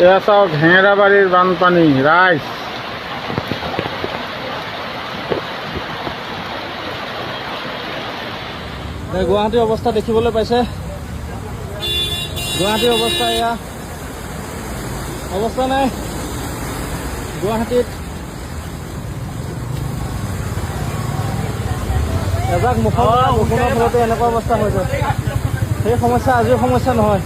এয়া চাওক হেঙেৰাবাৰীৰ বানপানী ৰাইজ। গুৱাহাটীৰ অৱস্থা দেখিবলৈ পাইছে। গুৱাহাটীৰ অৱস্থা এয়া অৱস্থা নাই গুৱাহাটীত। এজাক মুখৰ বৰষুণৰ ফলতে এনেকুৱা অৱস্থা হৈছে। সেই সমস্যা আজিৰ সমস্যা নহয়।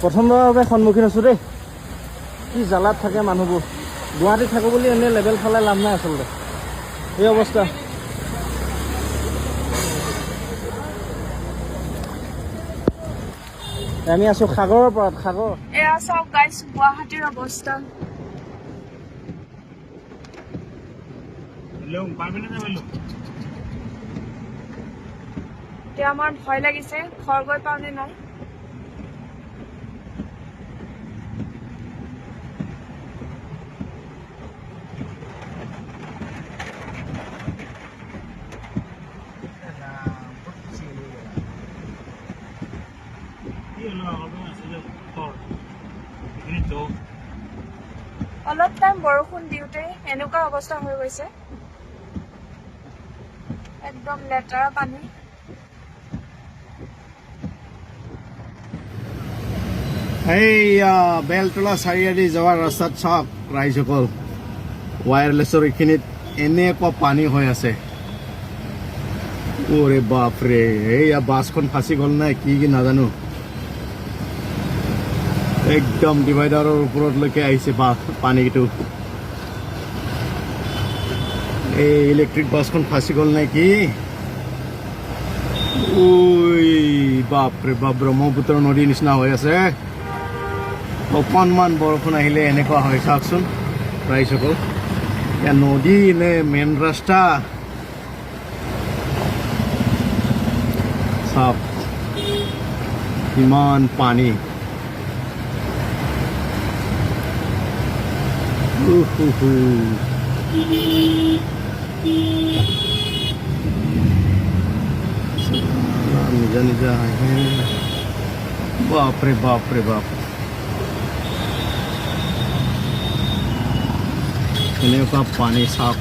প্ৰথমবাৰৰ বাবে সন্মুখীন হৈছোঁ দেই। কি জ্বালাত থাকে মানুহবোৰ। গুৱাহাটীত থাকোঁ বুলি এনেই লেবেল ফলাই লাভ নাই আচলতে। এই অৱস্থা। আমি আছোঁ সাগৰৰ পাৰত। সাগৰ এয়া চাওক গাইছ গুৱাহাটীৰ অৱস্থা। এতিয়া আমাৰ ভয় লাগিছে ঘৰ গৈ পাওঁ নে নাই। অলপ টাইম বৰষুণ দিওঁতে এনেকুৱা অৱস্থা হৈ গৈছে। একদম লেতেৰা পানী। এইয়া বেলতলা চাৰিআলি যোৱাৰ ৰাস্তাত চাওক ৰাইজসকল, ৱায়াৰলেছৰ এইখিনিত এনেকুৱা পানী হৈ আছে। ওৰে বাপৰে, এইয়া বাছখন ফাঁচি গ'ল নাই কি নাজানো। একদম ডিভাইডাৰৰ ওপৰলৈকে আহিছে পানীটো। এই ইলেক্ট্ৰিক বাছখন ফাঁচি গ'ল নে কি। ওই বাপৰে বাপ, ব্ৰহ্মপুত্ৰ নদীৰ নিচিনা হৈ আছে। অকণমান বৰষুণ আহিলে এনেকুৱা হয় চাওকচোন ৰাইজসকল। এয়া নদী নে মেইন ৰাস্তা চাওক, ইমান পানী। নিজা নিজা আহে। বাপৰে বাপৰে বাপ, এনেকুৱা পানী চাওক।